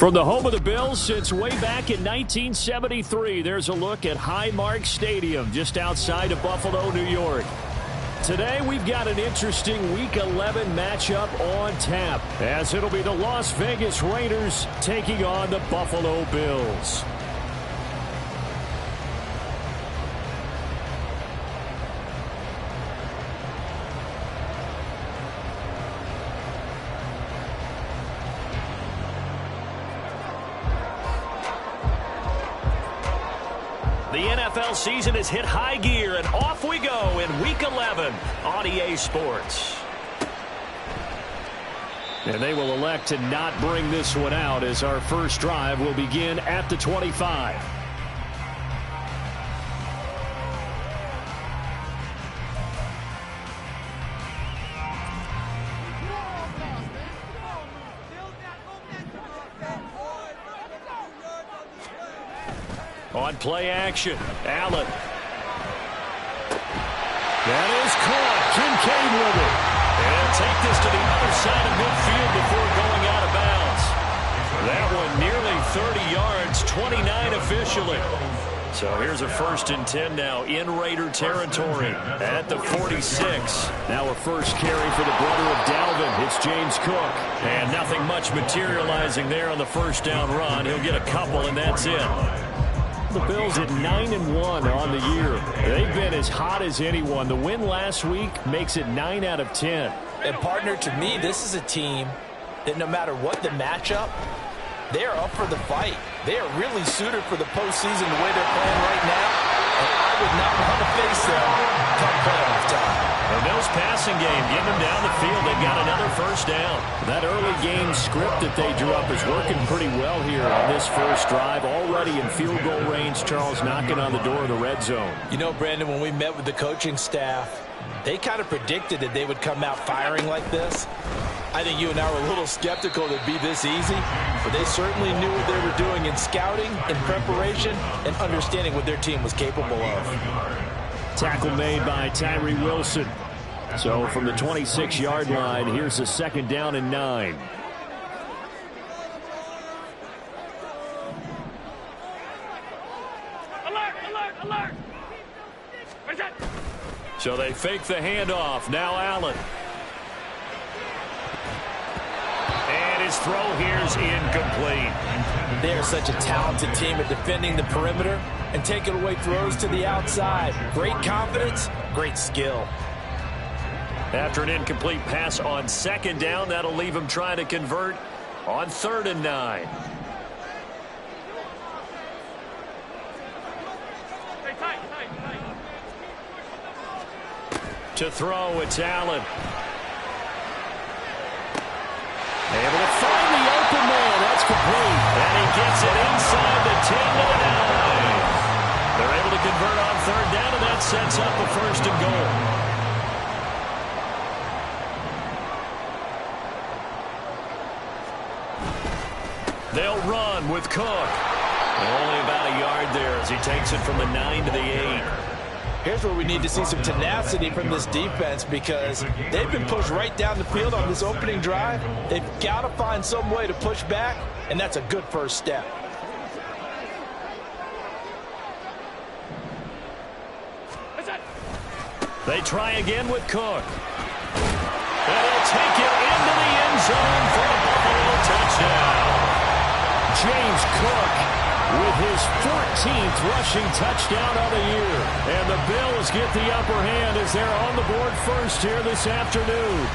From the home of the Bills since way back in 1973, there's a look at Highmark Stadium just outside of Buffalo, New York. Today, we've got an interesting Week 11 matchup on tap, as it'll be the Las Vegas Raiders taking on the Buffalo Bills. The NFL season has hit high gear, and off we go in Week 11 on EA Sports. And they will elect to not bring this one out, as our first drive will begin at the 25. On play action, Allen. That is caught. Kincaid with it. And he'll take this to the other side of midfield before going out of bounds. That one nearly 30 yards, 29 officially. So here's a 1st and 10 now in Raider territory at the 46. Now a first carry for the brother of Dalvin. It's James Cook. And nothing much materializing there on the first down run. He'll get a couple, and that's it. The Bills at 9-1 on the year. They've been as hot as anyone. The win last week makes it 9 out of 10. And partner, to me, this is a team that no matter what the matchup, they are up for the fight. They are really suited for the postseason the way they're playing right now. And I would not want to face them come playoff time. The Bills passing game, getting them down the field. They've got another first down. That early game script that they drew up is working pretty well here on this first drive. Already in field goal range, Charles, knocking on the door of the red zone. You know, Brandon, when we met with the coaching staff, they kind of predicted that they would come out firing like this. I think you and I were a little skeptical that it'd be this easy, but they certainly knew what they were doing in scouting, in preparation, and understanding what their team was capable of. Tackle made by Tyree Wilson. So from the 26-yard line, here's a 2nd down and 9. Alert, alert, alert. So they fake the handoff. Now Allen. And his throw here's incomplete. They are such a talented team at defending the perimeter and taking away throws to the outside. Great confidence, great skill. After an incomplete pass on 2nd down, that'll leave him trying to convert on 3rd and 9. To throw, it's Allen. Able to find the open man. That's complete. And he gets it inside the 10 to the 9. They're able to convert on 3rd down, and that sets up a 1st and goal. They'll run with Cook. Only about a yard there as he takes it from the 9 to the 8. Here's where we need to see some tenacity from this defense, because they've been pushed right down the field on this opening drive. They've got to find some way to push back, and that's a good first step. They try again with Cook. And he'll take it into the end zone for a Buffalo touchdown. James Cook with his 14th rushing touchdown of the year. And the Bills get the upper hand as they're on the board first here this afternoon.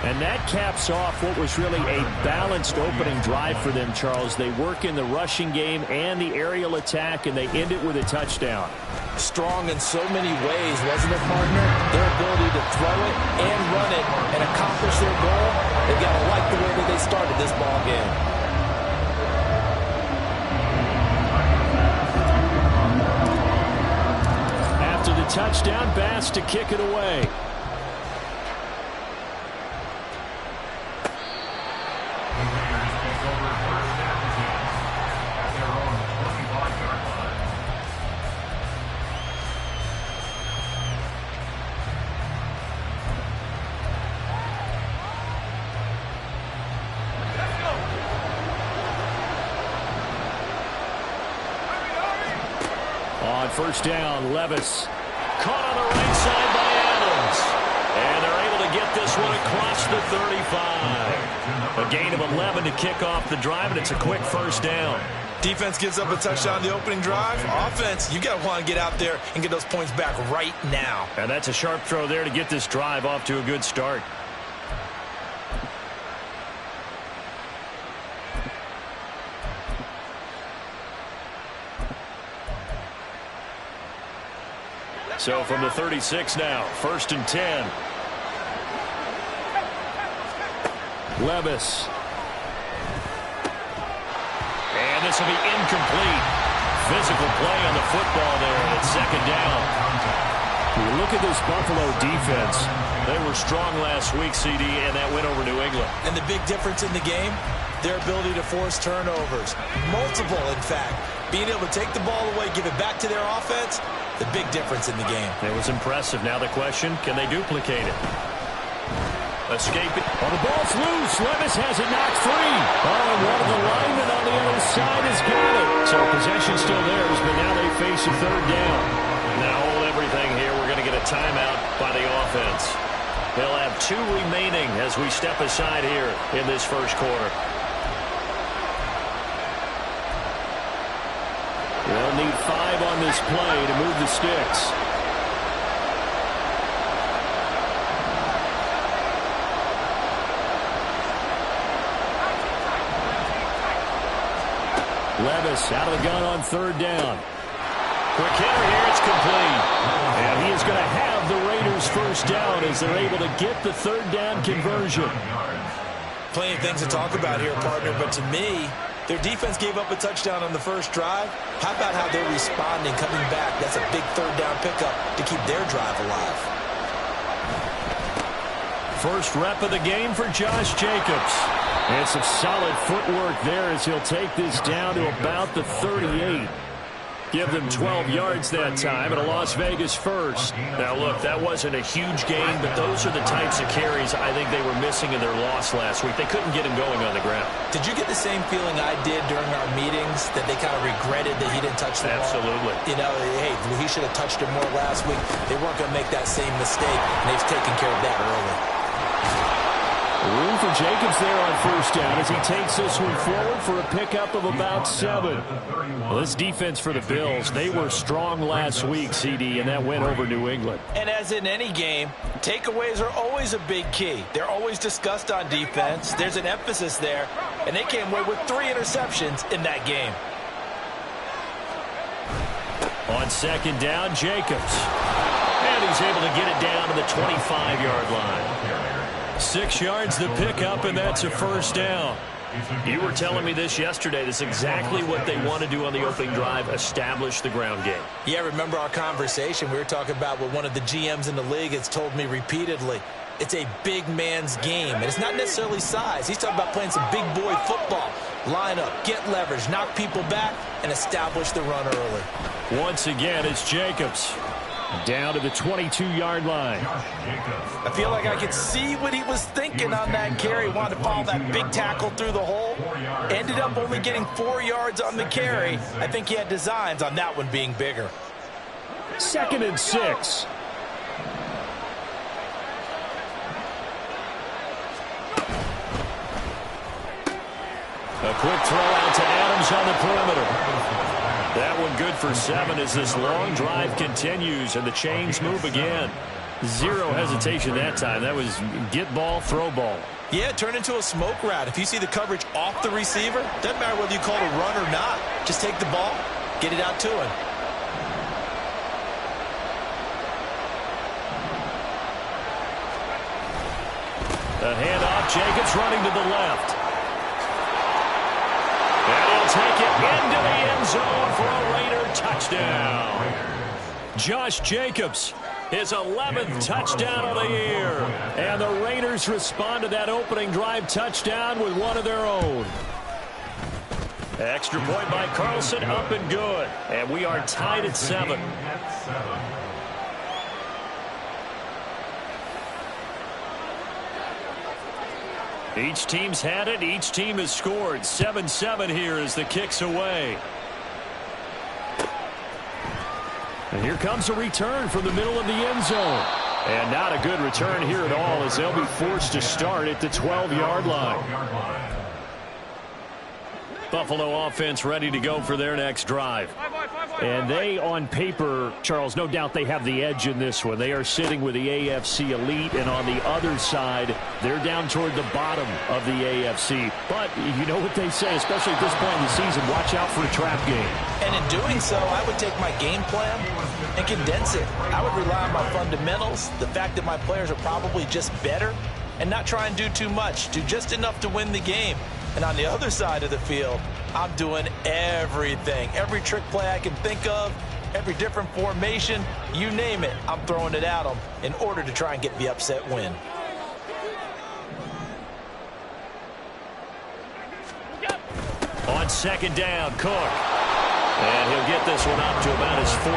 And that caps off what was really a balanced opening drive for them, Charles. They work in the rushing game and the aerial attack, and they end it with a touchdown. Strong in so many ways, wasn't it, partner? Their ability to throw it and run it and accomplish their goal. They've got to like the way that they started this ball game. After the touchdown, Bass to kick it away. On first down, Levis. Caught on the right side by Adams. And they're able to get this one across the 35. A gain of 11 to kick off the drive, and it's a quick first down. Defense gives up a touchdown the opening drive. Offense, you got to want to get out there and get those points back right now. And that's a sharp throw there to get this drive off to a good start. So from the 36 now, 1st and 10. Levis. And this will be incomplete. Physical play on the football there, and it's 2nd down. You look at this Buffalo defense. They were strong last week, CD, and that went over New England. And the big difference in the game, their ability to force turnovers. Multiple, in fact. Being able to take the ball away, give it back to their offense, the big difference in the game. It was impressive. Now the question, can they duplicate it? Escaping. Oh, the ball's loose. Levis has it knocked free. Oh, and one of the linemen on the other side has got it. So possession still theirs, but now they face a 3rd down. Now hold everything here. We're going to get a timeout by the offense. They'll have 2 remaining as we step aside here in this first quarter. They'll need 5 on this play to move the sticks. Levis out of the gun on 3rd down. Quick hitter here, it's complete. And he is going to have the Raiders' first down as they're able to get the 3rd down conversion. Plenty of things to talk about here, partner, but to me, their defense gave up a touchdown on the first drive. How about how they're responding, coming back? That's a big 3rd down pickup to keep their drive alive. First rep of the game for Josh Jacobs. And some solid footwork there as he'll take this down to about the 38. Give them 12 yards that time and a Las Vegas first. Now, look, that wasn't a huge gain, but those are the types of carries I think they were missing in their loss last week. They couldn't get him going on the ground. Did you get the same feeling I did during our meetings, that they kind of regretted that he didn't touch the ball? Absolutely. You know, hey, he should have touched it more last week. They weren't going to make that same mistake, and they've taken care of that early. Room for Jacobs there on first down as he takes this one forward for a pickup of about 7. Well, this defense for the Bills, they were strong last week, CD, and that went over New England. And as in any game, takeaways are always a big key. They're always discussed on defense. There's an emphasis there, and they came away with 3 interceptions in that game. On 2nd down, Jacobs. And he's able to get it down to the 25-yard line. 6 yards the pickup, and that's a first down. You were telling me this yesterday. This is exactly what they want to do on the opening drive, establish the ground game. Yeah, remember our conversation. We were talking about what one of the GMs in the league has told me repeatedly. It's a big man's game, and it's not necessarily size. He's talking about playing some big boy football. Line up, get leverage, knock people back, and establish the run early. Once again, it's Jacobs. Down to the 22-yard line. I feel like I could see what he was thinking on that carry. Wanted to follow that big tackle through the hole. Ended up only getting 4 yards on the carry. I think he had designs on that one being bigger. 2nd and 6. A quick throw out to Adams on the perimeter. That one good for 7 as this long drive continues and the chains move again. 0 hesitation that time. That was get ball, throw ball. Yeah, it turned into a smoke route. If you see the coverage off the receiver, doesn't matter whether you call it a run or not. Just take the ball, get it out to him. A handoff, Jacobs running to the left. And he'll take it into the end zone for a Raider touchdown. Josh Jacobs, his 11th touchdown of the year. And the Raiders respond to that opening drive touchdown with one of their own. Extra point by Carlson, up and good. And we are tied at 7. Each team's had it. Each team has scored. 7-7 here as the kick's away. And here comes a return from the middle of the end zone. And not a good return here at all, as they'll be forced to start at the 12-yard line. Buffalo offense ready to go for their next drive. And they, on paper, Charles, no doubt they have the edge in this one. They are sitting with the AFC elite, and on the other side, they're down toward the bottom of the AFC. But you know what they say, especially at this point in the season, watch out for a trap game. And in doing so, I would take my game plan and condense it. I would rely on my fundamentals, the fact that my players are probably just better, and not try and do too much, do just enough to win the game. And on the other side of the field, I'm doing everything. Every trick play I can think of, every different formation, you name it, I'm throwing it at them in order to try and get the upset win. On second down, Cook. And he'll get this one up to about his 14.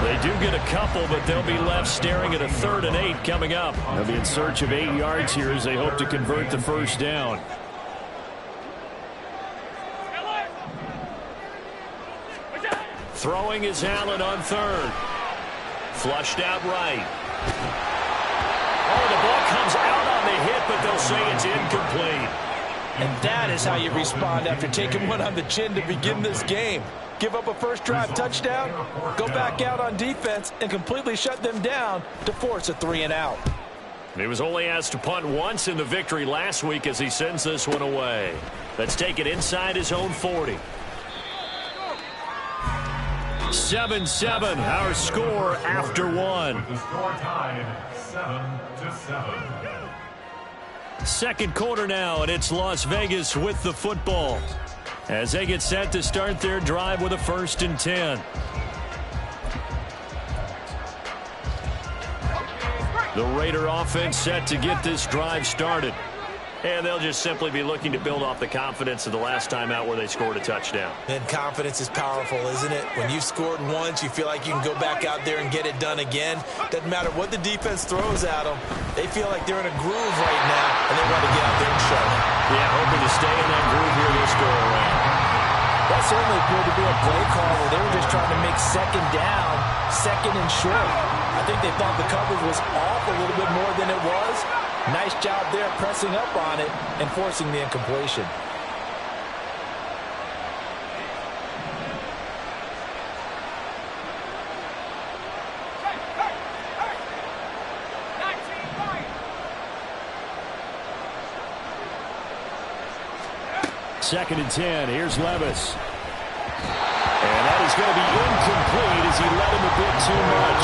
They do get a couple, but they'll be left staring at a 3rd and 8 coming up. They'll be in search of 8 yards here as they hope to convert the first down. Throwing is Allen on 3rd. Flushed out right. Oh, the ball comes out on the hit, but they'll say it's incomplete. And that is how you respond after taking one on the chin to begin this game. Give up a first drive touchdown, go back out on defense, and completely shut them down to force a 3 and out. He was only asked to punt once in the victory last week as he sends this one away. Let's take it inside his own 40. 7-7, our score after one. The score tied 7-7. Second quarter now, and it's Las Vegas with the football as they get set to start their drive with a 1st and 10. The Raider offense set to get this drive started. And they'll just simply be looking to build off the confidence of the last time out where they scored a touchdown. And confidence is powerful, isn't it? When you've scored once, you feel like you can go back out there and get it done again. Doesn't matter what the defense throws at them. They feel like they're in a groove right now, and they want to get out there and show it. Yeah, hoping to stay in that groove here this go-around. That certainly appeared to be a play call where they were just trying to make second down, 2nd and short. I think they thought the coverage was off a little bit more than it was. Nice job there pressing up on it and forcing the incompletion. Second and 10. Here's Levis. And that is going to be incomplete as he let him a bit too much.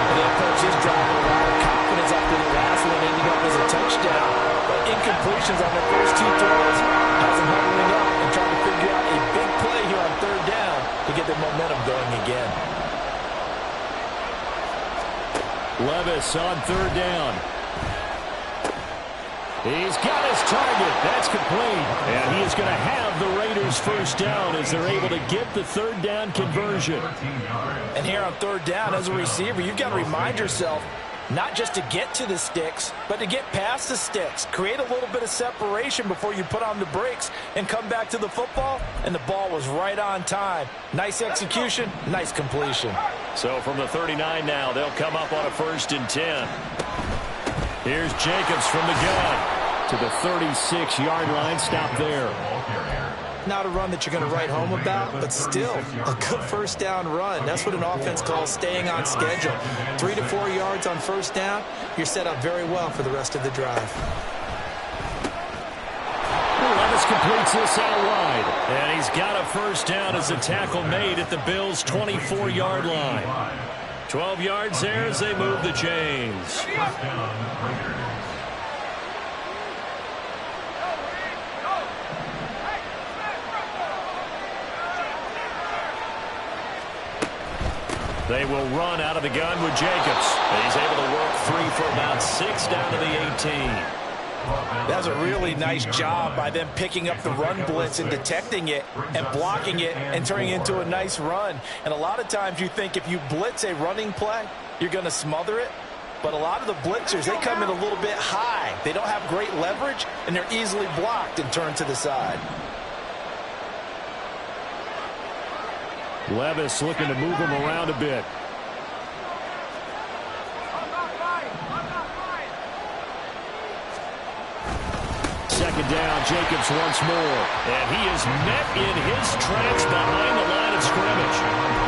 And the approach is driving a lot of confidence after the last one ending up as a touchdown. But incompletions on the first 2 throws has him huddling up and trying to figure out a big play here on 3rd down to get the momentum going again. Levis on 3rd down. He's got his target. That's complete. And he is going to have the Raiders first down as they're able to get the 3rd down conversion. And here on 3rd down as a receiver, you've got to remind yourself not just to get to the sticks, but to get past the sticks. Create a little bit of separation before you put on the brakes and come back to the football. And the ball was right on time. Nice execution, nice completion. So from the 39 now, they'll come up on a 1st and 10. Here's Jacobs from the gun to the 36-yard line. Stop there. Not a run that you're going to write home about, but still a good first down run. That's what an offense calls staying on schedule. 3 to 4 yards on first down, you're set up very well for the rest of the drive. Levis completes this out wide. And he's got a first down as the tackle made at the Bills' 24-yard line. 12 yards there as they move the chains. They will run out of the gun with Jacobs. And he's able to work 3 for about 6 down to the 18. That was a really nice job by them picking up the run blitz and detecting it and blocking it and turning it into a nice run. And a lot of times you think if you blitz a running play, you're going to smother it. But a lot of the blitzers, they come in a little bit high. They don't have great leverage, and they're easily blocked and turned to the side. Levis looking to move him around a bit. Second down, Jacobs once more. And he is met in his tracks behind the line of scrimmage.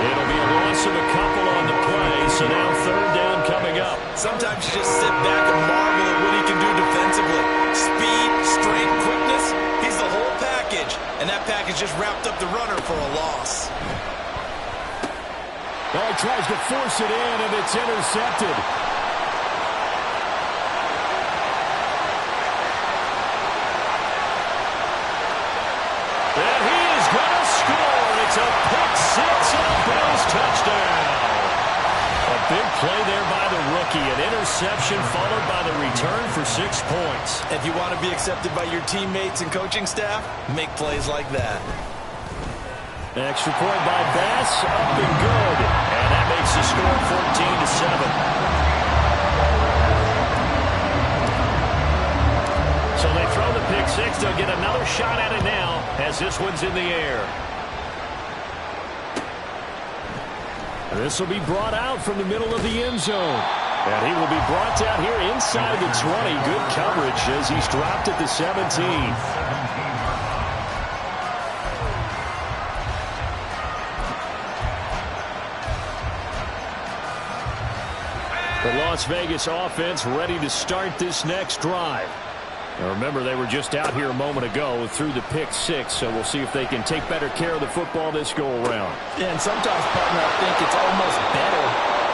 It'll be a loss of a couple on the play, so now third down coming up. Sometimes you just sit back and marvel at what he can do defensively. Speed, strength, quickness, he's the whole package. And that package just wrapped up the runner for a loss. Well, he tries to force it in, and it's intercepted. And he is going to score. It's a pick six and a Bills touchdown. A big play there by the rookie. An interception followed by the return for 6 points. If you want to be accepted by your teammates and coaching staff, make plays like that. Extra point by Bass, up and good. And that makes the score 14-7. So they throw the pick six. They'll get another shot at it now as this one's in the air. This will be brought out from the middle of the end zone. And he will be brought down here inside the 20. Good coverage as he's dropped at the 17. The Las Vegas offense ready to start this next drive. Now remember, they were just out here a moment ago through the pick six, so we'll see if they can take better care of the football this go-around. Yeah, and sometimes, partner, I think it's almost better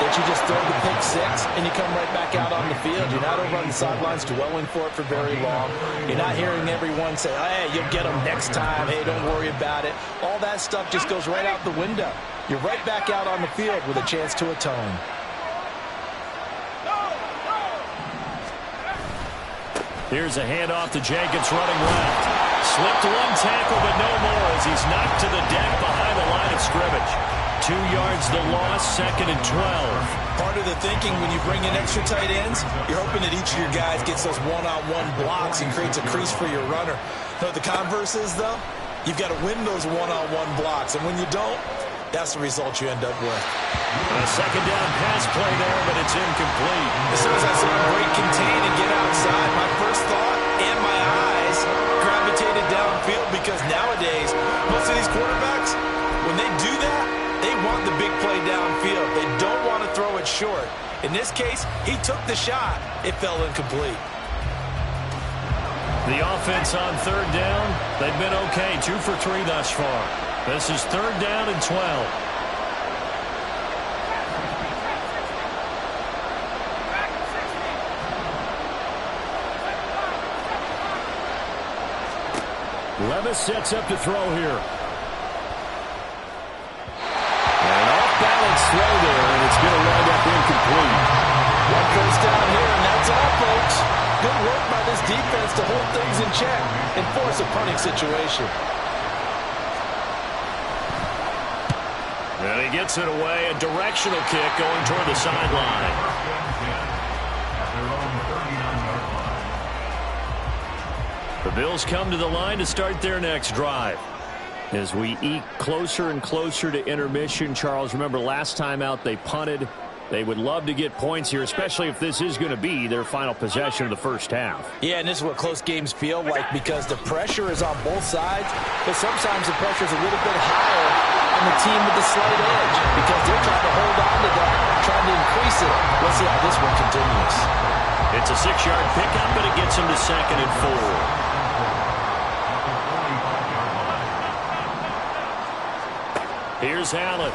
that you just throw the pick six and you come right back out on the field. You're not over on the sidelines dwelling for it for very long. You're not hearing everyone say, hey, you'll get them next time. Hey, don't worry about it. All that stuff just goes right out the window. You're right back out on the field with a chance to atone. Here's a handoff to Jenkins running left. Slipped one tackle, but no more as he's knocked to the deck behind the line of scrimmage. 2 yards the loss, 2nd and 12. Part of the thinking when you bring in extra tight ends, you're hoping that each of your guys gets those one-on-one blocks and creates a crease for your runner. You know what the converse is, though? You've got to win those one-on-one blocks, and when you don't, that's the result you end up with. A second down pass play there, but it's incomplete. As soon as I saw him break contain and get outside, my first thought and my eyes gravitated downfield because nowadays, most of these quarterbacks, when they do that, they want the big play downfield. They don't want to throw it short. In this case, he took the shot. It fell incomplete. The offense on third down, they've been okay, 2 for 3 thus far. This is 3rd down and 12. Levis sets up to throw here. An off-balance throw there, and it's going to wind up incomplete. One first down here, and that's all, folks. Good work by this defense to hold things in check and force a punting situation. And he gets it away, a directional kick going toward the sideline. The Bills come to the line to start their next drive. As we eke closer and closer to intermission, Charles, remember last time out they punted. They would love to get points here, especially if this is going to be their final possession of the first half. Yeah, and this is what close games feel like because the pressure is on both sides, but sometimes the pressure is a little bit higher on the team with the slight edge because they're trying to hold on to that, trying to increase it. Let's see how this one continues. It's a 6-yard pickup, but it gets them to 2nd and 4. Here's Allen.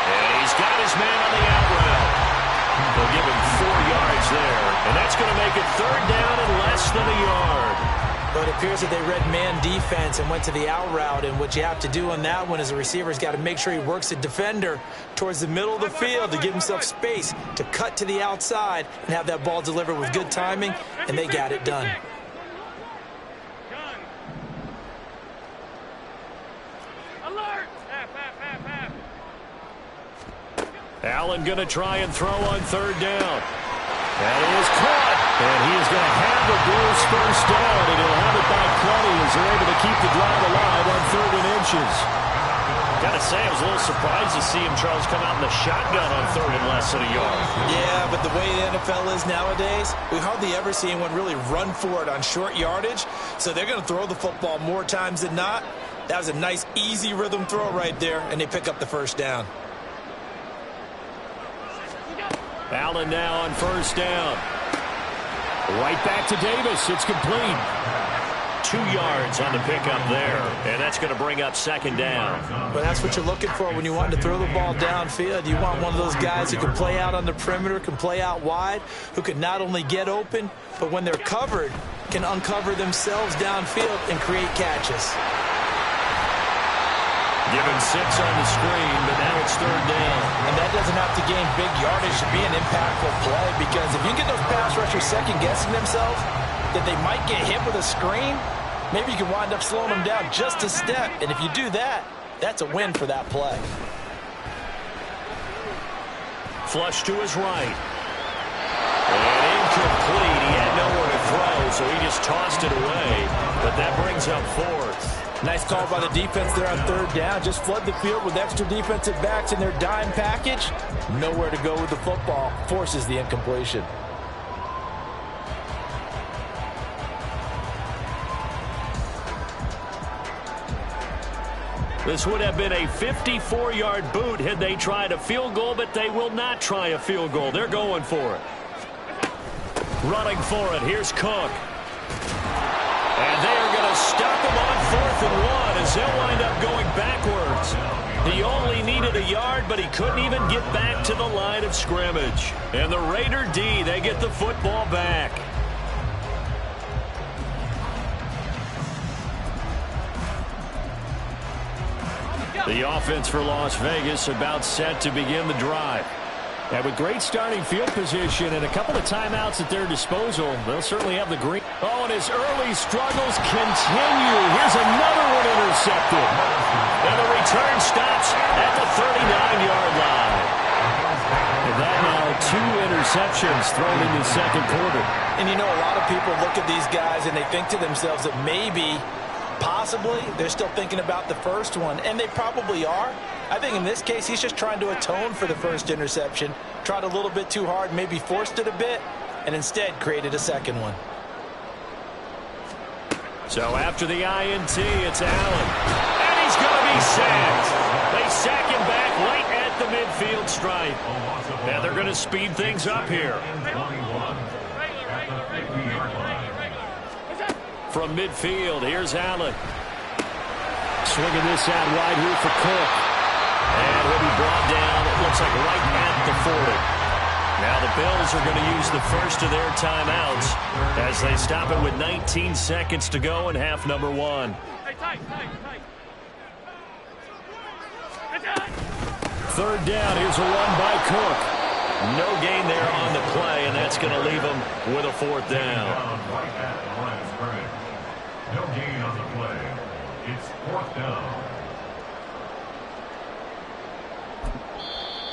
And he's got his man on the out route. They'll give him 4 yards there. And that's going to make it 3rd down and less than a yard. But it appears that they read man defense and went to the out route. And what you have to do on that one is a receiver's got to make sure he works the defender towards the middle of the field to give himself space to cut to the outside and have that ball delivered with good timing. And they got it done. Allen going to try and throw on 3rd down. That is caught. And he is going to have the Bills first down, and he'll have it by plenty as they're able to keep the drive alive on 3rd and inches. Got to say, I was a little surprised to see him, Charles, come out in the shotgun on third and less than a yard. Yeah, but the way the NFL is nowadays, we hardly ever see anyone really run for it on short yardage. So they're going to throw the football more times than not. That was a nice, easy rhythm throw right there, and they pick up the first down. Allen now on first down. Right back to Davis. It's complete. 2 yards on the pickup there, and that's going to bring up second down. But that's what you're looking for when you want to throw the ball downfield. You want one of those guys who can play out on the perimeter, can play out wide, who can not only get open, but when they're covered, can uncover themselves downfield and create catches. Given 6 on the screen, but now it's third down. And that doesn't have to gain big yardage to be an impactful play, because if you get those pass rushers second-guessing themselves, that they might get hit with a screen, maybe you can wind up slowing them down just a step. And if you do that, that's a win for that play. Flush to his right. And incomplete. He had nowhere to throw, so he just tossed it away. But that brings up fourth. Nice call by the defense there on third down. Just flood the field with extra defensive backs in their dime package. Nowhere to go with the football. Forces the incompletion. This would have been a 54-yard boot had they tried a field goal, but they will not try a field goal. They're going for it. Running for it. Here's Cook. And they are going to stop him on 4th and 1 as they'll wind up going backwards. He only needed a yard, but he couldn't even get back to the line of scrimmage. And the Raider D, they get the football back. The offense for Las Vegas about set to begin the drive. And with great starting field position and a couple of timeouts at their disposal, they'll certainly have the green. Oh, and his early struggles continue. Here's another one intercepted. And the return stops at the 39-yard line. And that now 2 interceptions thrown in the second quarter. And you know, a lot of people look at these guys and they think to themselves that maybe, possibly, they're still thinking about the first one, and they probably are. I think in this case, he's just trying to atone for the first interception, tried a little bit too hard, maybe forced it a bit, and instead created a second one. So after the INT, it's Allen. And he's going to be sacked. They sack him back right at the midfield stripe. And they're going to speed things up here. From midfield, here's Allen. Swinging this out wide here for Cook. And he'll be brought down, it looks like right at the 40. Now the Bills are going to use the first of their timeouts as they stop it with 19 seconds to go in half number 1. Third down, here's a run by Cook. No gain there on the play, and that's going to leave him with a 4th down. No gain on the play. It's 4th down.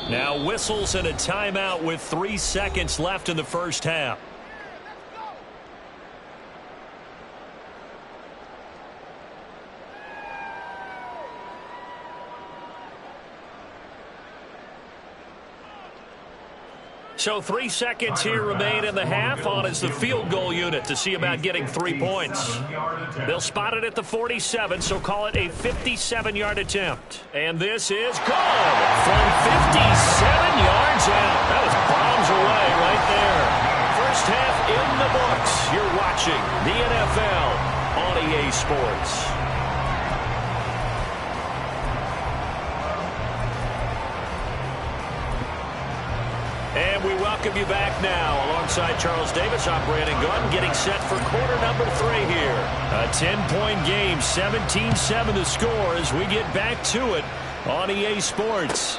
Now whistles and a timeout with 3 seconds left in the first half. So 3 seconds here remain in the half. On is the field goal unit to see about getting 3 points. They'll spot it at the 47, so call it a 57-yard attempt. And this is good from 57 yards out. That was bombs away right there. First half in the books. You're watching the NFL on EA Sports. And we welcome you back now. Alongside Charles Davis, I'm Brandon Gunn, getting set for quarter number 3 here. A 10-point game, 17-7 the score as we get back to it on EA Sports.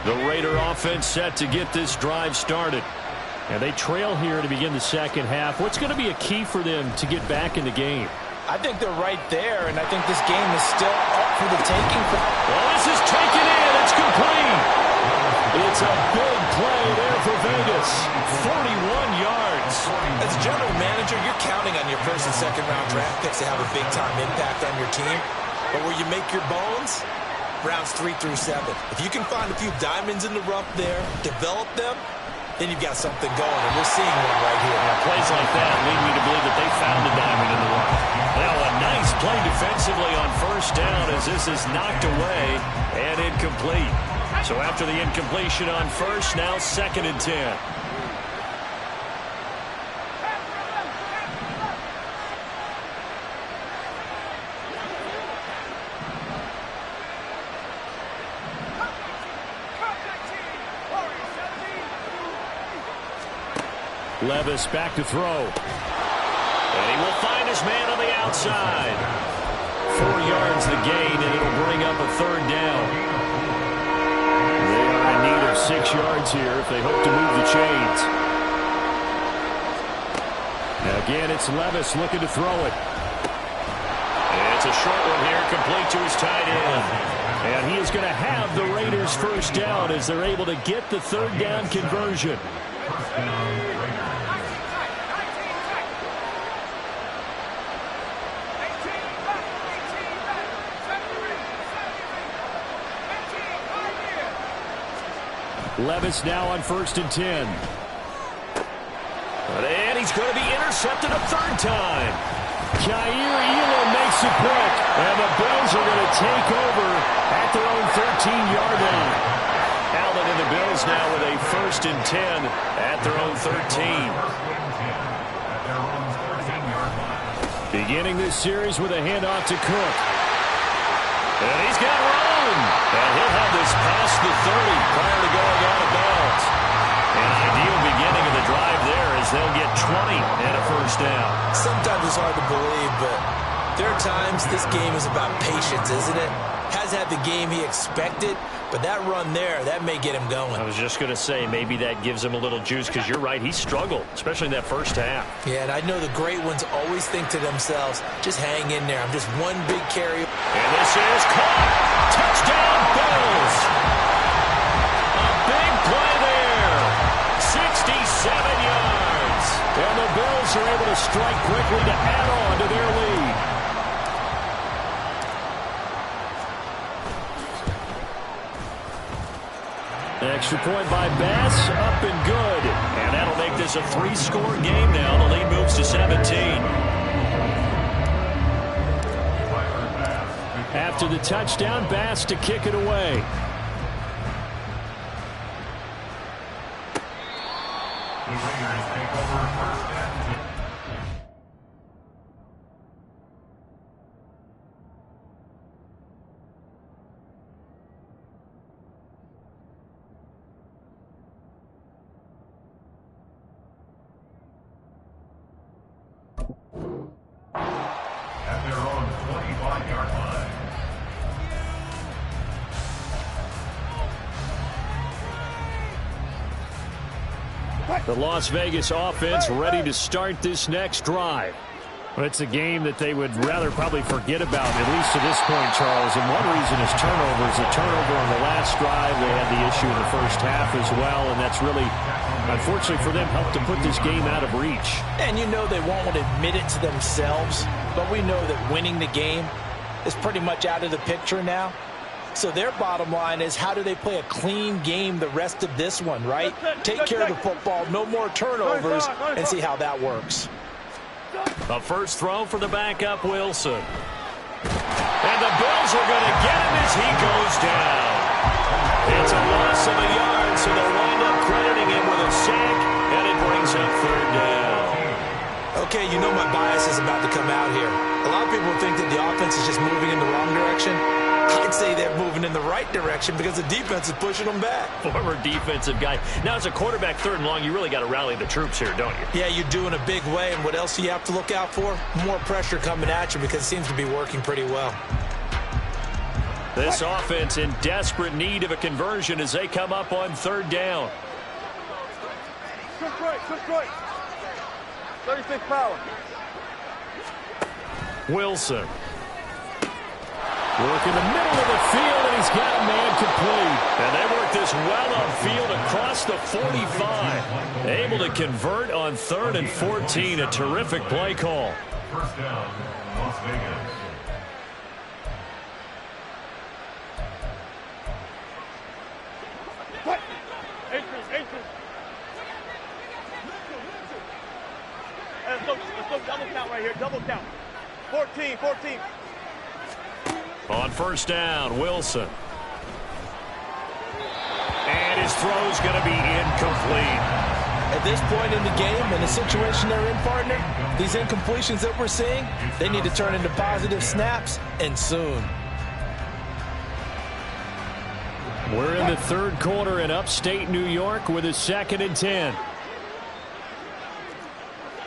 The Raider offense set to get this drive started. And they trail here to begin the second half. What's going to be a key for them to get back in the game? I think they're right there, and I think this game is still up for the taking. Well, this is taken in. It's complete. It's a big play there for Vegas. As a general manager, you're counting on your first and second round draft picks to have a big-time impact on your team. But where you make your bones, rounds 3 through 7. If you can find a few diamonds in the rough there, develop them, then you've got something going, and we're seeing one right here. Now, plays like that lead me to believe that they found a diamond in the rough. Now, a nice play defensively on first down as this is knocked away and incomplete. So after the incompletion on first, now 2nd and 10. Levis back to throw. And he will find his man on the outside. 4 yards the gain, and it'll bring up a 3rd down. They are in need of 6 yards here if they hope to move the chains. Now again, it's Levis looking to throw it. And it's a short one here, complete to his tight end. And he is going to have the Raiders first down as they're able to get the 3rd down conversion. Levis now on 1st and 10. And he's going to be intercepted a 3rd time. Jair Elam makes it quick. And the Bills are going to take over at their own 13-yard line. Allen and the Bills now with a 1st and 10 at their own 13. Beginning this series with a handoff to Cook. And he's got room. And he'll have this past the 30 prior to going out of bounds. An ideal beginning of the drive there as they'll get 20 and a 1st down. Sometimes it's hard to believe, but there are times this game is about patience, isn't it? Has had the game he expected, but that run there, that may get him going. I was just going to say, maybe that gives him a little juice, because you're right, he struggled, especially in that first half. Yeah, and I know the great ones always think to themselves, just hang in there. I'm just one big carry. And this is caught. Touchdown, Bills. A big play there. 67 yards. And the Bills are able to strike quickly to add on to their lead. Extra point by Bass, up and good. And that'll make this a 3-score game now. The lead moves to 17. After the touchdown, Bass to kick it away. The Raiders take over 1st and 10. At their own 25-yard line. The Las Vegas offense ready to start this next drive. Well, it's a game that they would rather probably forget about, at least to this point, Charles. And one reason is turnovers. A turnover on the last drive. They had the issue in the first half as well, and that's really, unfortunately for them, helped to put this game out of reach. And you know they won't admit it to themselves, but we know that winning the game is pretty much out of the picture now. So their bottom line is, how do they play a clean game the rest of this one, right? Take care of the football, no more turnovers, and see how that works. The first throw for the backup, Wilson. And the Bills are going to get him as he goes down. It's a loss of a yard, so they'll wind up crediting him with a sack, and it brings up 3rd down. Okay, you know my bias is about to come out here. A lot of people think that the offense is just moving in the wrong direction. I'd say they're moving in the right direction because the defense is pushing them back. Former defensive guy. Now, as a quarterback, 3rd and long, you really got to rally the troops here, don't you? Yeah, you do in a big way. And what else do you have to look out for? More pressure coming at you because it seems to be working pretty well. This offense in desperate need of a conversion as they come up on 3rd down. Quick right. 36 power. Wilson. Work in the middle of the field, and he's got a man complete. And they work this well upfield across the 45. Able to convert on 3rd and 14. A terrific play call. First down, Las Vegas. Let's go double count right here. Double count. 14. On first down, Wilson. And his throw's going to be incomplete. At this point in the game, in the situation they're in, partner, these incompletions that we're seeing, they need to turn into positive snaps, and soon. We're in the 3rd quarter in upstate New York with a 2nd and 10.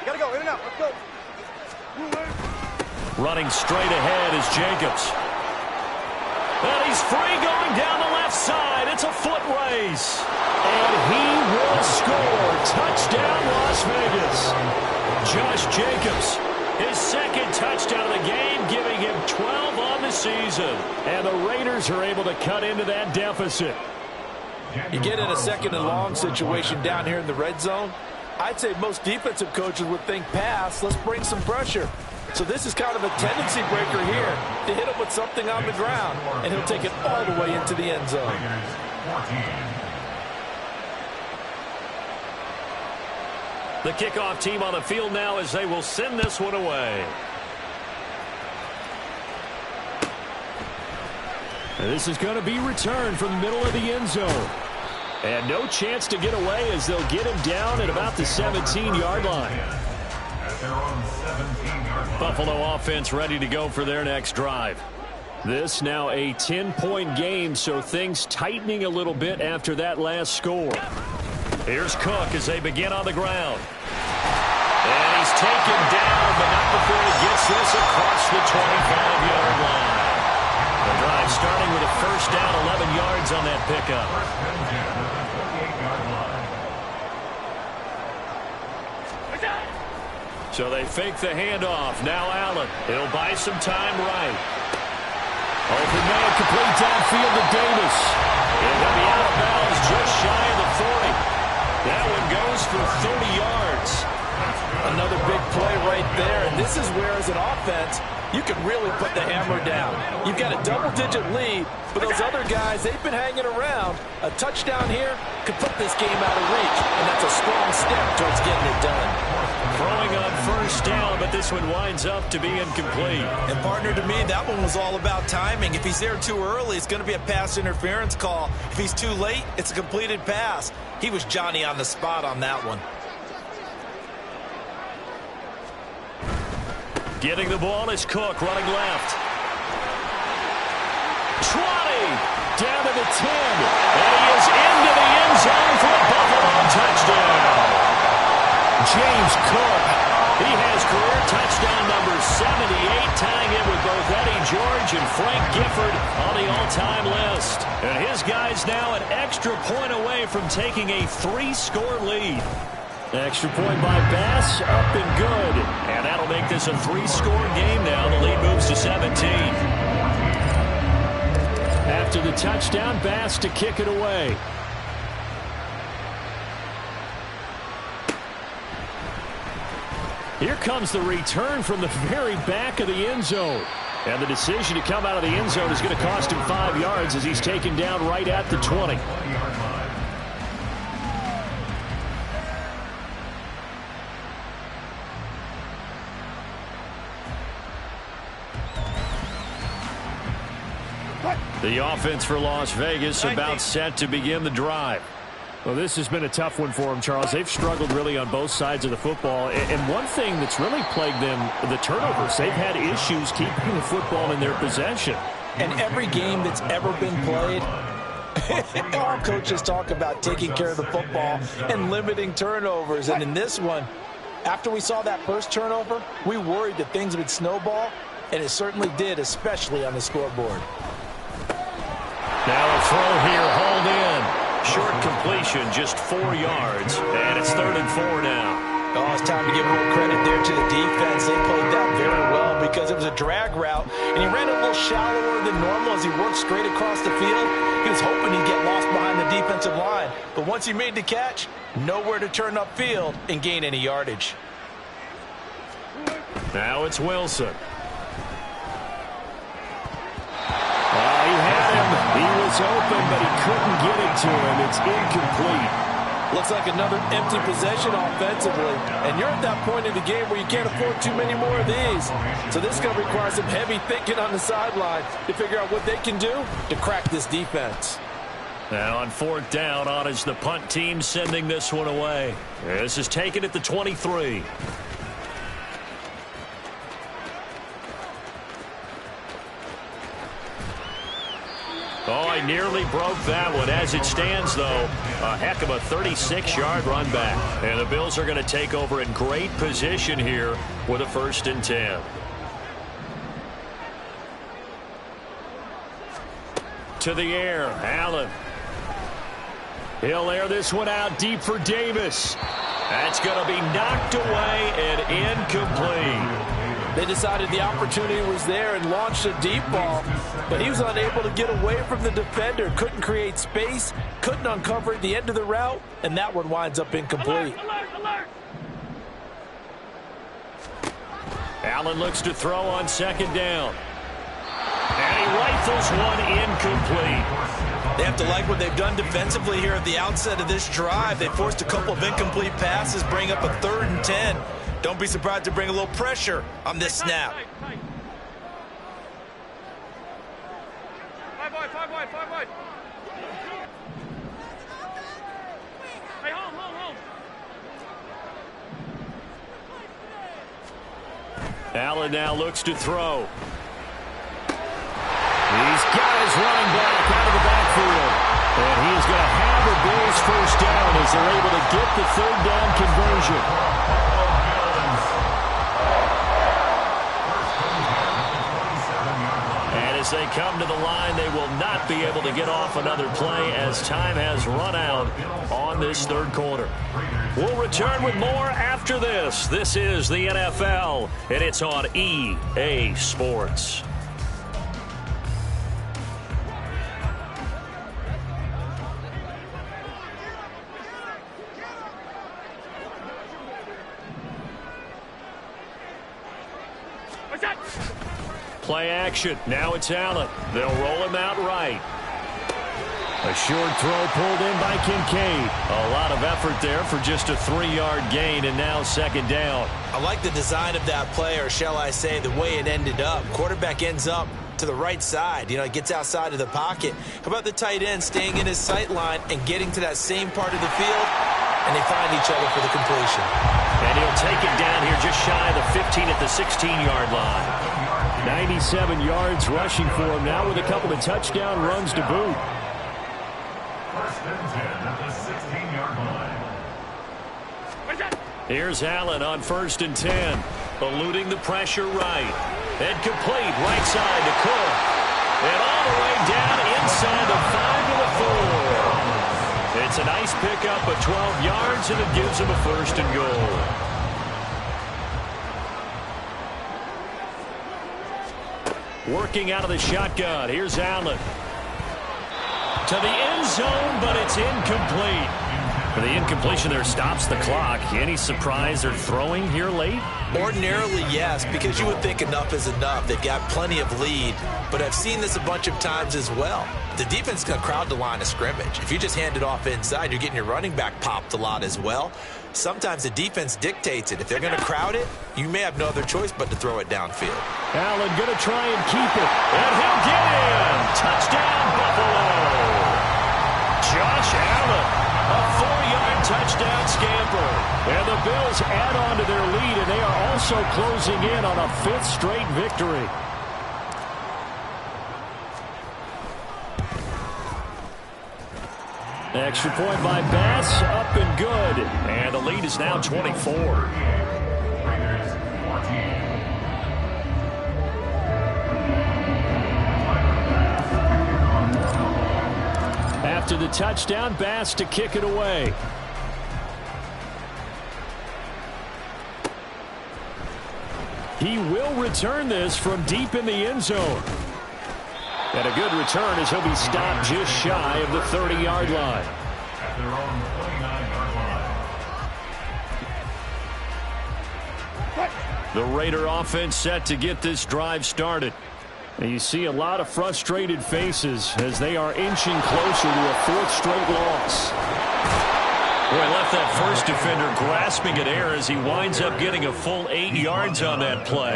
You gotta go in and out. Let's go. Running straight ahead is Jacobs. And he's free going down the left side. It's a foot race. And he will score. Touchdown, Las Vegas. Josh Jacobs, his 2nd touchdown of the game, giving him 12 on the season. And the Raiders are able to cut into that deficit. You get in a 2nd and long situation down here in the red zone, I'd say most defensive coaches would think pass, let's bring some pressure. So this is kind of a tendency breaker here to hit him with something on the ground, and he'll take it all the way into the end zone. The kickoff team on the field now as they will send this one away. And this is going to be returned from the middle of the end zone. And no chance to get away as they'll get him down at about the 17-yard line. Buffalo offense ready to go for their next drive. This now a 10-point game, so things tightening a little bit after that last score. Here's Cook as they begin on the ground. And he's taken down, but not before he gets this across the 25-yard line. The drive starting with a first down, 11 yards on that pickup. So they fake the handoff. Now Allen. He'll buy some time right. Open man complete downfield to Davis. He'll be out of bounds just shy of the 40. That one goes for 30 yards. Another big play right there. And this is where, as an offense, you can really put the hammer down. You've got a double-digit lead, but those other guys, they've been hanging around. A touchdown here could put this game out of reach, and that's a strong step towards getting it done. Throwing on first down, but this one winds up to be incomplete. And, partner, to me, that one was all about timing. If he's there too early, it's going to be a pass interference call. If he's too late, it's a completed pass. He was Johnny on the spot on that one. Getting the ball is Cook running left. 20 down to the 10. And he is into the end zone for a Buffalo touchdown. James Cook, he has career touchdown number 78, tying it with both Eddie George and Frank Gifford on the all-time list. And his guys now an extra point away from taking a 3-score lead. Extra point by Bass, up and good. And that'll make this a 3-score game now. The lead moves to 17. After the touchdown, Bass to kick it away. Here comes the return from the very back of the end zone. And the decision to come out of the end zone is going to cost him 5 yards as he's taken down right at the 20. The offense for Las Vegas about set to begin the drive. Well, this has been a tough one for them, Charles. They've struggled really on both sides of the football. And one thing that's really plagued them, the turnovers. They've had issues keeping the football in their possession. And every game that's ever been played, all coaches talk about taking care of the football and limiting turnovers. And in this one, after we saw that first turnover, we worried that things would snowball, and it certainly did, especially on the scoreboard. Now a throw here, hauled in. Short completion, just 4 yards, and it's 3rd and 4 now. Oh, it's time to give a little credit there to the defense. They played that very well because it was a drag route, and he ran a little shallower than normal as he worked straight across the field. He was hoping he'd get lost behind the defensive line, but once he made the catch, nowhere to turn upfield and gain any yardage. Now it's Wilson. He had him. He was open, but he couldn't get it to him. It's incomplete. Looks like another empty possession offensively. And you're at that point in the game where you can't afford too many more of these. So this is going to require some heavy thinking on the sideline to figure out what they can do to crack this defense. Now on 4th down, on is the punt team sending this one away. This is taken at the 23. Oh, I nearly broke that one. As it stands, though, a heck of a 36-yard run back. And the Bills are going to take over in great position here with a 1st and 10. To the air, Allen. He'll air this one out deep for Davis. That's going to be knocked away and incomplete. They decided the opportunity was there and launched a deep ball, but he was unable to get away from the defender, couldn't create space, couldn't uncover at the end of the route, and that one winds up incomplete. Alert. Allen looks to throw on 2nd down. And he rifles one incomplete. They have to like what they've done defensively here at the outset of this drive. They forced a couple of incomplete passes, bring up a 3rd and 10. Don't be surprised to bring a little pressure on this snap. Five wide. Hey, home. Allen now looks to throw. He's got his running back out of the backfield. And he's going to have the Bills 1st down as they're able to get the 3rd down conversion. As they come to the line, they will not be able to get off another play as time has run out on this 3rd quarter. We'll return with more after this. This is the NFL, and it's on EA Sports. Play action. Now it's Allen. They'll roll him out right. A short throw pulled in by Kincaid. A lot of effort there for just a 3-yard gain, and now 2nd down. I like the design of that play, or shall I say the way it ended up. Quarterback ends up to the right side. You know, he gets outside of the pocket. How about the tight end staying in his sight line and getting to that same part of the field, and they find each other for the completion. And he'll take it down here just shy of the 15 at the 16-yard line. 97 yards rushing for him now with a couple of touchdown runs to boot. 1st and 10 at the 16-yard line. Here's Allen on 1st and 10. Eluding the pressure right. And complete right side to Cook. And all the way down inside the 5 to the 4. It's a nice pickup of 12 yards, and it gives him a 1st and goal. Working out of the shotgun. Here's Allen. To the end zone, but it's incomplete. For the incompletion there stops the clock. Any surprise they're throwing here late? Ordinarily, yes, because you would think enough is enough. They've got plenty of lead, but I've seen this a bunch of times as well. The defense is going to crowd the line of scrimmage. If you just hand it off inside, you're getting your running back popped a lot as well. Sometimes the defense dictates it. If they're going to crowd it, you may have no other choice but to throw it downfield. Allen going to try and keep it, and he'll get in. Touchdown, Buffalo. Josh Allen, a 4-yard touchdown scamper. And the Bills add on to their lead, and they are also closing in on a 5th straight victory. Extra point by Bass, up and good. And the lead is now 24. Raiders 14. After the touchdown, Bass to kick it away. He will return this from deep in the end zone. And a good return as he'll be stopped just shy of the 30-yard line. At their own 29-yard line. The Raider offense set to get this drive started. And you see a lot of frustrated faces as they are inching closer to a fourth straight loss. Boy, left that first defender grasping at air as he winds up getting a full 8 yards on that play.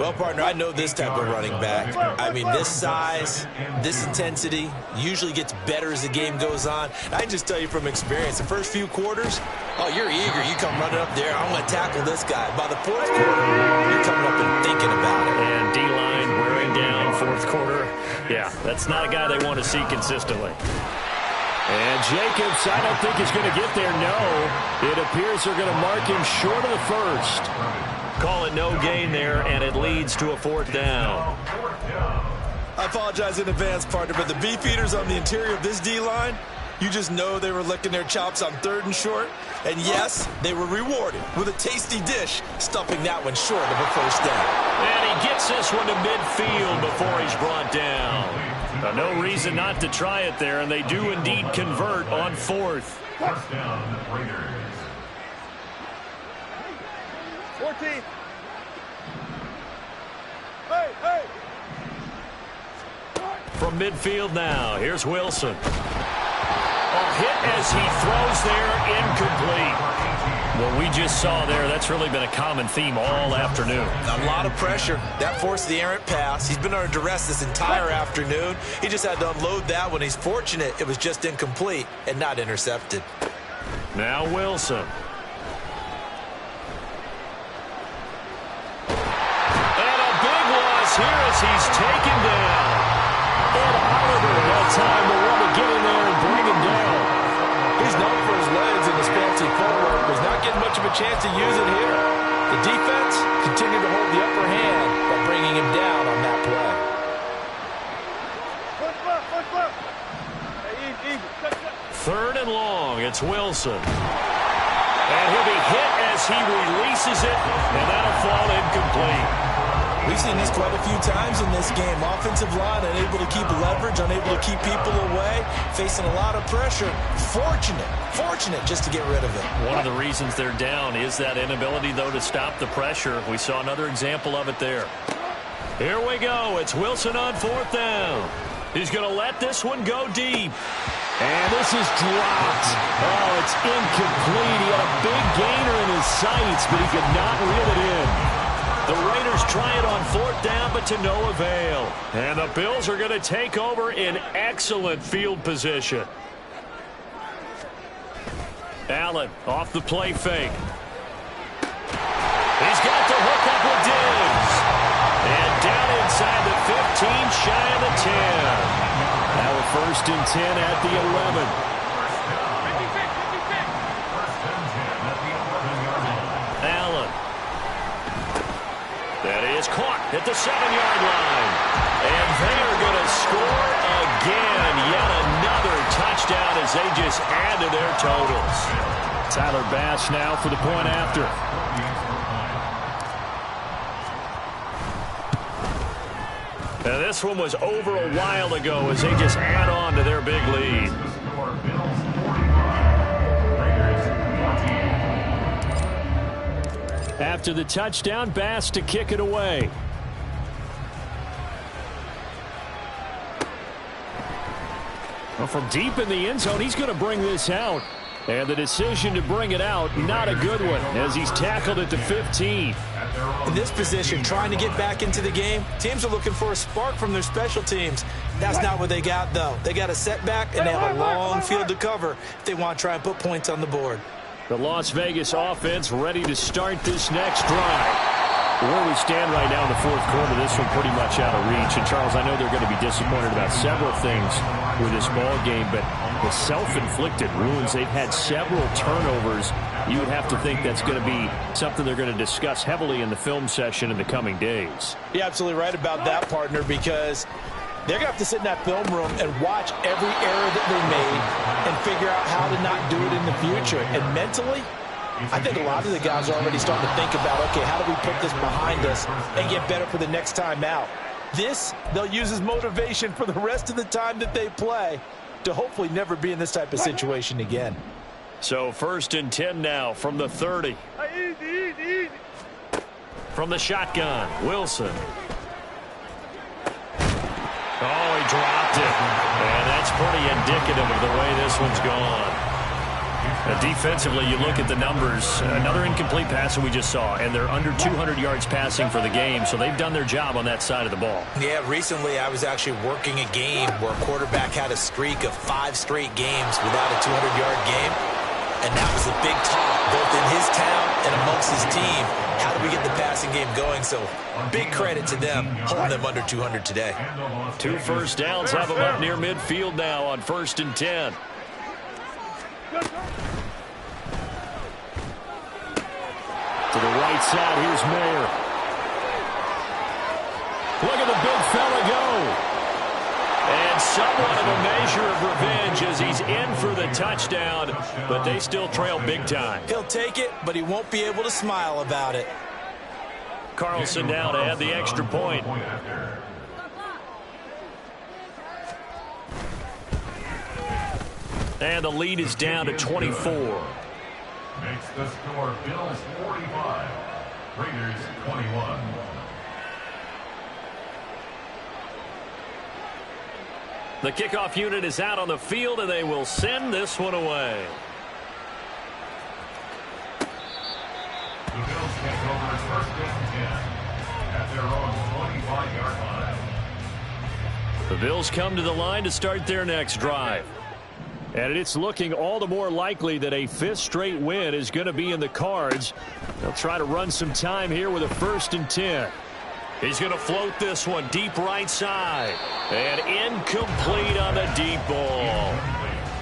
Well, partner, I know this type of running back. I mean, this size, this intensity usually gets better as the game goes on. I just tell you from experience, the first few quarters, oh, you're eager. You come running up there, I'm going to tackle this guy. By the fourth quarter, you're coming up and thinking about it. And D-line wearing down fourth quarter. Yeah, that's not a guy they want to see consistently. And Jacobs, I don't think he's going to get there. No, it appears they're going to mark him short of the first. Call it no gain there, and it leads to a fourth down. I apologize in advance, partner, but the beef eaters on the interior of this D-line, you just know they were licking their chops on 3rd and short. And yes, they were rewarded with a tasty dish, stuffing that one short of a first down. And he gets this one to midfield before he's brought down. No reason not to try it there, and they do indeed convert on 4th. First down, Raiders. 14. Hey, hey. From midfield now, here's Wilson. A hit as he throws there, incomplete. What we just saw there, that's really been a common theme all afternoon. A lot of pressure. That forced the errant pass. He's been under duress this entire afternoon. He just had to unload that one. He's fortunate it was just incomplete and not intercepted. Now Wilson. And a big loss here as he's taken down. And Oliver had time to want to get in there and bring him down. He's known for his legs and his fancy footwork. Was not getting much of a chance to use it here. The defense continued to hold the upper hand by bringing him down on that play. Hey, easy. 3rd and long, it's Wilson. And he'll be hit as he releases it, and that'll fall incomplete. We've seen this quite a few times in this game. Offensive line unable to keep leverage, unable to keep people away, facing a lot of pressure. Fortunate just to get rid of it. One of the reasons they're down is that inability, though, to stop the pressure. We saw another example of it there. Here we go. It's Wilson on 4th down. He's going to let this one go deep. And this is dropped. Oh, it's incomplete. He had a big gainer in his sights, but he could not reel it in. The Raiders try it on 4th down, but to no avail. And the Bills are going to take over in excellent field position. Allen off the play fake. He's got the hook up with Diggs. And down inside the 15, shy of the 10. Now a 1st and 10 at the 11. Allen. That is caught at the 7-yard line. And they are going to score again. Yet another touchdown as they just add to their totals. Tyler Bass now for the point after. Now this one was over a while ago as they just add on to their big lead. After the touchdown, Bass to kick it away. Well, from deep in the end zone, he's going to bring this out. And the decision to bring it out, not a good one, as he's tackled at the 15. In this position, trying to get back into the game, teams are looking for a spark from their special teams. That's not what they got, though. They got a setback, and they have a long field to cover if they want to try and put points on the board. The Las Vegas offense ready to start this next drive. Where we stand right now in the 4th quarter, this one pretty much out of reach. And, Charles, I know they're going to be disappointed about several things with this ball game, but the self-inflicted wounds, they've had several turnovers. You would have to think that's going to be something they're going to discuss heavily in the film session in the coming days. You're absolutely right about that, partner, because they're going to have to sit in that film room and watch every error that they made and figure out how to not do it in the future. And mentally, I think a lot of the guys are already starting to think about, okay, how do we put this behind us and get better for the next time out? This, they'll use as motivation for the rest of the time that they play to hopefully never be in this type of situation again. So 1st and 10 now from the 30. Easy. From the shotgun, Wilson. Oh, he dropped it. And that's pretty indicative of the way this one's gone. Defensively, you look at the numbers. Another incomplete pass that we just saw, and they're under 200 yards passing for the game, so they've done their job on that side of the ball. Yeah, recently I was actually working a game where a quarterback had a streak of 5 straight games without a 200-yard game, and that was a big talk both in his town and amongst his team. How do we get the passing game going? So big credit to them holding them under 200 today. 2 first downs have them up near midfield now on 1st and 10. To the right side, here's Mayer. Look at the big fella go. And somewhat of a measure of revenge as he's in for the touchdown, but they still trail big time. He'll take it, but he won't be able to smile about it. Carlson now to add the extra point. And the lead is down to 24. Makes the score Bills 45, Raiders 21. The kickoff unit is out on the field, and they will send this one away. The Bills take over as 1st and 10 at their own 25-yard line. The Bills come to the line to start their next drive. And it's looking all the more likely that a 5th straight win is going to be in the cards. They'll try to run some time here with a 1st and 10. He's going to float this one deep right side. And incomplete on the deep ball.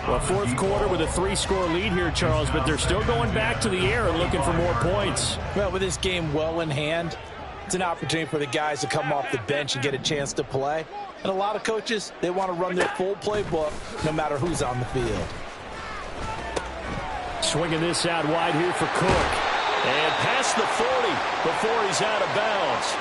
Well, 4th quarter with a 3-score lead here, Charles, but they're still going back to the air and looking for more points. Well, with this game well in hand, it's an opportunity for the guys to come off the bench and get a chance to play. And a lot of coaches, they want to run their full playbook no matter who's on the field. Swinging this out wide here for Cook. And past the 40 before he's out of bounds.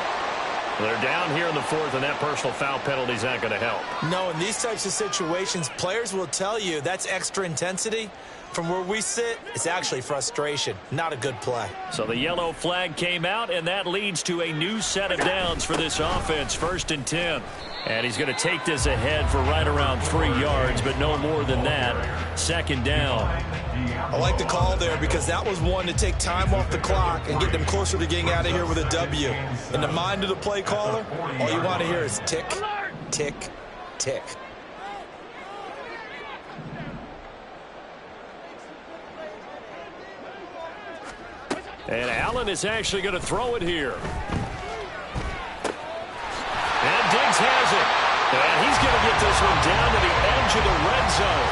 They're down here in the 4th, and that personal foul penalty is not going to help. No, in these types of situations, players will tell you that's extra intensity. From where we sit, it's actually frustration. Not a good play. So the yellow flag came out, and that leads to a new set of downs for this offense. 1st and 10. And he's going to take this ahead for right around 3 yards, but no more than that. 2nd down. I like the call there because that was one to take time off the clock and get them closer to getting out of here with a W. In the mind of the play caller, all you want to hear is tick, tick, tick. And Allen is actually going to throw it here. And Diggs has it. And he's going to get this one down to the edge of the red zone.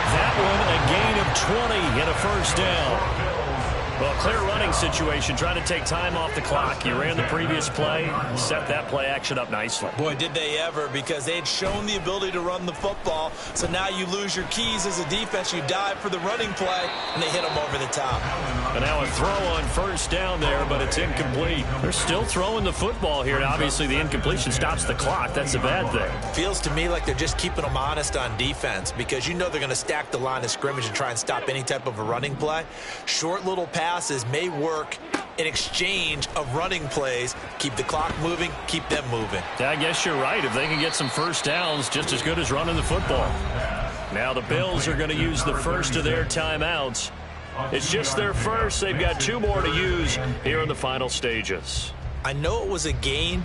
That one a gain of 20 and a 1st down. Well, clear running situation, trying to take time off the clock. You ran the previous play, set that play action up nicely. Boy, did they ever, because they had shown the ability to run the football. So now you lose your keys as a defense. You dive for the running play, and they hit them over the top. And now a throw on 1st down there, but it's incomplete. They're still throwing the football here. Obviously, the incompletion stops the clock. That's a bad thing. Feels to me like they're just keeping them honest on defense because you know they're going to stack the line of scrimmage and try and stop any type of a running play. Short little passes may work in exchange of running plays. Keep the clock moving, keep them moving. I guess you're right. If they can get some 1st downs, just as good as running the football. Now the Bills are going to use the first of their timeouts. It's just their first. They've got 2 more to use here in the final stages. I know it was a gain,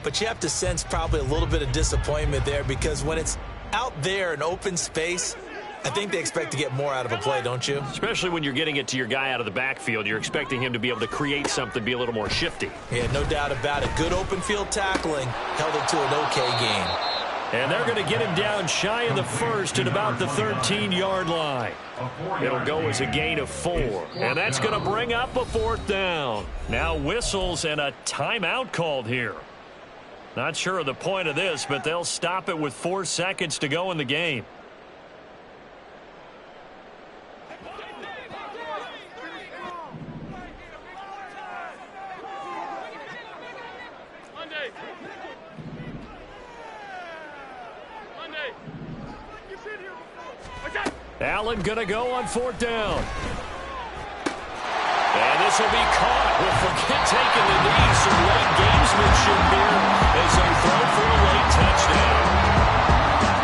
but you have to sense probably a little bit of disappointment there because when it's out there in open space, I think they expect to get more out of a play, don't you? Especially when you're getting it to your guy out of the backfield. You're expecting him to be able to create something, be a little more shifty. Yeah, no doubt about it. Good open field tackling held it to an okay gain. And they're going to get him down shy of the 1st at about the 13-yard line. It'll go as a gain of 4. And that's going to bring up a 4th down. Now whistles and a timeout called here. Not sure of the point of this, but they'll stop it with 4 seconds to go in the game. Allen going to go on 4th down. And this will be caught. We'll forget taking the knee. Some late gamesmanship here as they throw for a late touchdown.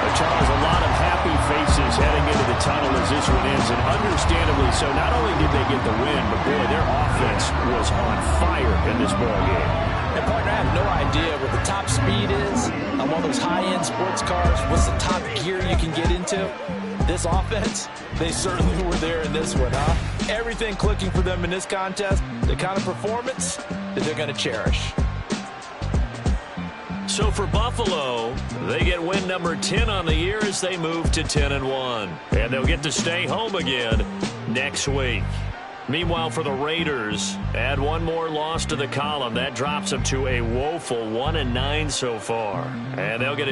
But Charles, a lot of happy faces heading into the tunnel as this one ends, and understandably so. Not only did they get the win, but boy, their offense was on fire in this ball game. And partner, I have no idea what the top speed is on one of those high-end sports cars. What's the top gear you can get into? This offense, they certainly were there in this one, huh? Everything clicking for them in this contest, the kind of performance that they're going to cherish. So for Buffalo, they get win number 10 on the year as they move to 10-1. And they'll get to stay home again next week. Meanwhile, for the Raiders, add one more loss to the column. That drops them to a woeful 1-9 so far. And they'll get a